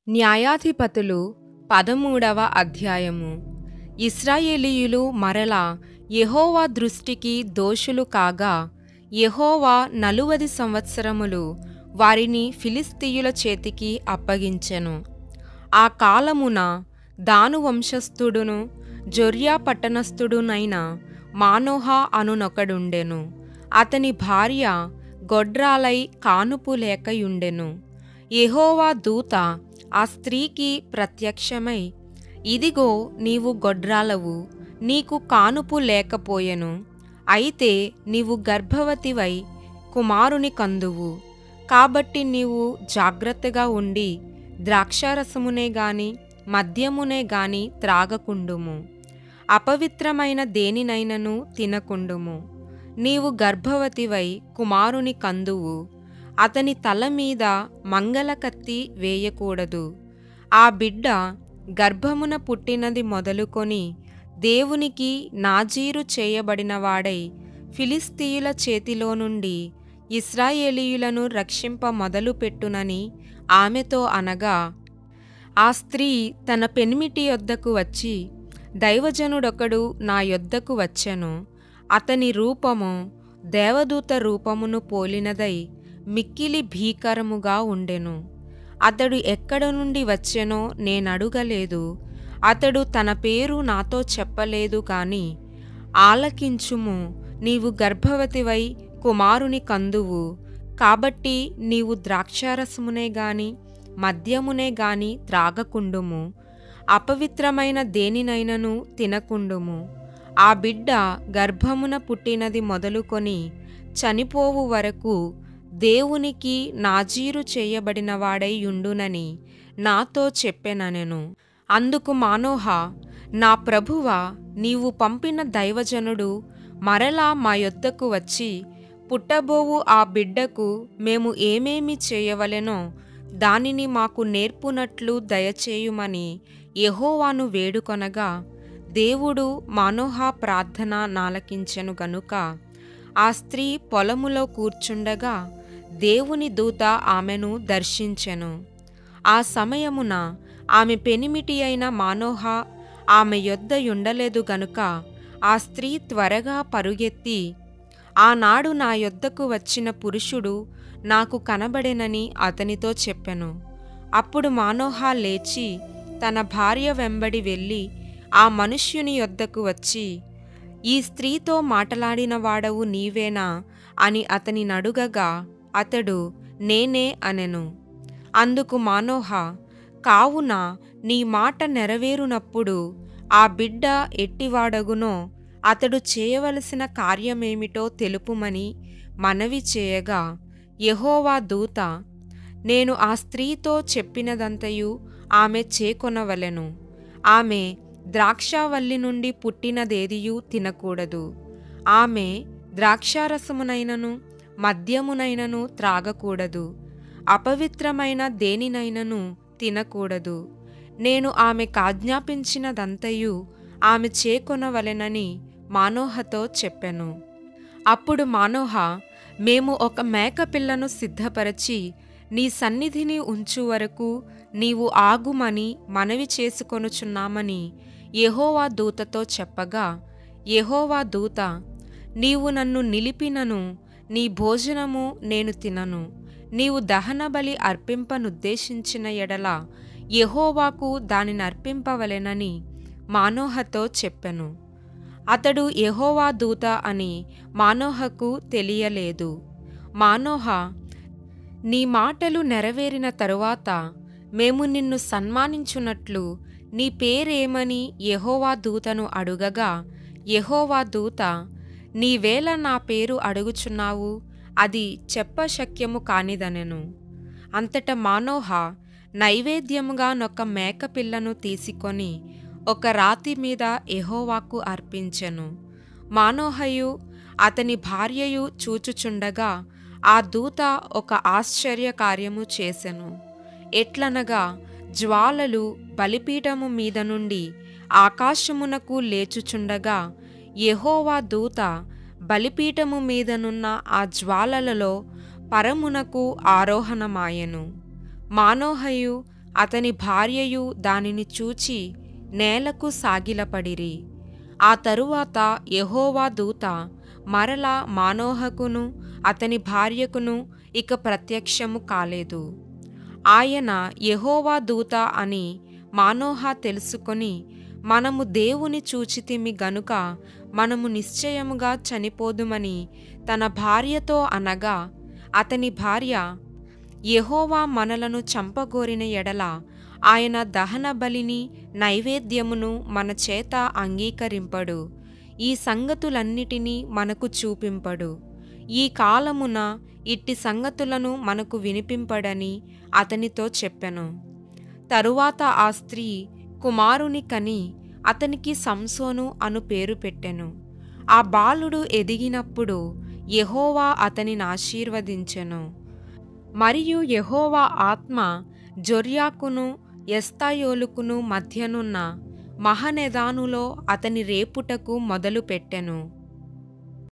న్యాయాధిపతులు 13వ అధ్యాయము. ఇశ్రాయేలీయులు మరలా యెహోవా దృష్టికి దోషులు కాగా, యెహోవా 40 సంవత్సరములు వారిని ఫిలిష్తీయుల చేతికి అప్పగించెను. ఆ కాలమున దాను వంశస్థుడును జొర్యా పట్టణస్థుడునైన మానోహ అనునొకడుండెను. అతని భార్య గొడ్రాలై కానుపు లేకయుండెను. యెహోవా దూత ఆ స్త్రీకి ప్రత్యక్షమై, ఇదిగో నీవు గొడ్రాలవు, నీకు కానుపు లేకపోయెను. అయితే నీవు గర్భవతివై కుమారుని కందువు. కాబట్టి నీవు జాగ్రత్తగా ఉండి ద్రాక్షారసమునే గాని మద్యమునే గాని త్రాగకుండుము. అపవిత్రమైన దేనినైనను తినకుండుము. నీవు గర్భవతివై కుమారుని కందువు. అతని తల మీద మంగళకత్తి వేయకూడదు. ఆ బిడ్డ గర్భమున పుట్టినది మొదలుకొని దేవునికి నాజీరు చేయబడినవాడై ఫిలిష్తీయుల చేతిలో నుండి ఇశ్రాయేలీయులను రక్షింప మొదలుపెట్టునని ఆమెతో అనగా, ఆ స్త్రీ తన పెనిమిటి యొద్దకు వచ్చి, దైవజనుడొకడు నా యొద్దకు వచ్చెను. అతని రూపము దేవదూత రూపమును పోలినదై మిక్కిలి భీకరముగా ఉండెను. అతడు ఎక్కడ నుండి వచ్చెనో నేనడుగలేదు. అతడు తన పేరు నాతో చెప్పలేదు గాని, ఆలకించుము, నీవు గర్భవతివై కుమారుని కందువు. కాబట్టి నీవు ద్రాక్షారసమునే గాని మద్యమునే గాని త్రాగకుండుము. అపవిత్రమైన దేనినైనను తినకుండుము. ఆ బిడ్డ గర్భమున పుట్టినది మొదలుకొని చనిపోవు వరకు దేవునికి నాజీరు చేయబడినవాడై యుండునని నాతో చెప్పెననెను. అందుకు మానోహ, నా ప్రభువా, నీవు పంపిన దైవజనుడు మరలా మా యొద్దకు వచ్చి, పుట్టబోవు ఆ బిడ్డకు మేము ఏమేమి చేయవలెనో దానిని మాకు నేర్పునట్లు దయచేయుమని యెహోవాను వేడుకొనగా, దేవుడు మానోహ ప్రార్థన నాలకించెను గనుక ఆ స్త్రీ పొలములో కూర్చుండగా దేవుని దూత ఆమెను దర్శించెను. ఆ సమయమున ఆమె పెనిమిటి అయిన మానోహ ఆమె యొద్ద యుండలేదు గనుక ఆ స్త్రీ త్వరగా పరుగెత్తి, ఆనాడు నా యొద్దకు వచ్చిన పురుషుడు నాకు కనబడెనని అతనితో చెప్పెను. అప్పుడు మానోహ లేచి తన భార్య వెంబడి వెళ్ళి ఆ మనుష్యుని యొద్దకు వచ్చి, ఈ స్త్రీతో మాటలాడిన వాడవు నీవేనా అని అతని నడుగగా, అతడు నేనే అనెను. అందుకు మానోహ, కావున నీ మాట నెరవేరునప్పుడు ఆ బిడ్డ ఎట్టివాడగునో అతడు చేయవలసిన కార్యమేమిటో తెలుపుమని మనవి చేయగా, యెహోవా దూత, నేను ఆ స్త్రీతో చెప్పినదంతయు ఆమె చేకొనవలెను. ఆమె ద్రాక్షావల్లి నుండి పుట్టినదేదియూ తినకూడదు. ఆమె ద్రాక్షారసమునైనను మద్యమునైనను త్రాగకూడదు. అపవిత్రమైన దేనినైనను తినకూడదు. నేను ఆమెకాజ్ఞాపించినదంతయు ఆమె చేకొనవలెనని మానోహతో చెప్పెను. అప్పుడు మానోహ, మేము ఒక మేకపిల్లను సిద్ధపరచి నీ సన్నిధిని ఉంచు వరకు నీవు ఆగుమని మనవి చేసుకొనుచున్నామని యెహోవా దూతతో చెప్పగా, యెహోవా దూత, నీవు నన్ను నిలిపినను నీ భోజనము నేను తినను. నీవు దహనబలి అర్పింపనుద్దేశించిన ఎడల యెహోవాకు దానినర్పింపవలెనని మానోహతో చెప్పెను. అతడు యెహోవా దూత అని మానోహకు తెలియలేదు. మానోహ, నీ మాటలు నెరవేరిన తరువాత మేము నిన్ను సన్మానించునట్లు నీ పేరేమని యెహోవా దూతను అడుగగా, యెహోవా దూత, నీవేళ నా పేరు అడుగుచున్నావు, అది చెప్పశక్యము కానిదనెను. అంతట మానోహ నైవేద్యముగా నొక మేకపిల్లను తీసుకొని ఒక రాతి మీద యెహోవాకు అర్పించెను. మానోహయు అతని భార్యయు చూచుచుండగా ఆ దూత ఒక ఆశ్చర్య కార్యము చేసెను. ఎట్లనగా, జ్వాలలు బలిపీఠము మీద నుండి ఆకాశమునకు లేచుచుండగా యెహోవా దూత బలిపీఠము మీదనున్న ఆ జ్వాలలలో పరమునకు ఆరోహణమాయెను. మానోహయు అతని భార్యయు దానిని చూచి నేలకు సాగిలపడిరి. ఆ తరువాత యెహోవా దూత మరల మానోహకును అతని భార్యకును ఇక ప్రత్యక్షము కాలేదు. ఆయన యెహోవా దూత అని మానోహ తెలుసుకొని, మనము దేవుని చూచితిమి గనుక మనము నిశ్చయముగా చనిపోదుమని తన భార్యతో అనగా, అతని భార్య, యెహోవా మనలను చంపగోరిన ఎడల ఆయన దహన బలిని నైవేద్యమును మన చేత అంగీకరింపడు, ఈ సంగతులన్నిటినీ మనకు చూపింపడు, ఈ కాలమున ఇట్టి సంగతులను మనకు వినిపింపడని అతనితో చెప్పెను. తరువాత ఆ స్త్రీ కుమారుని కని అతనికి సంసోను అను పేరు పెట్టెను. ఆ బాలుడు ఎదిగినప్పుడు యెహోవా అతనిని ఆశీర్వదించెను. మరియు యెహోవా ఆత్మ జొర్యాకును ఎస్తాయోలుకును మధ్యనున్న మహనెదానులో అతని రేపుటకు మొదలుపెట్టెను.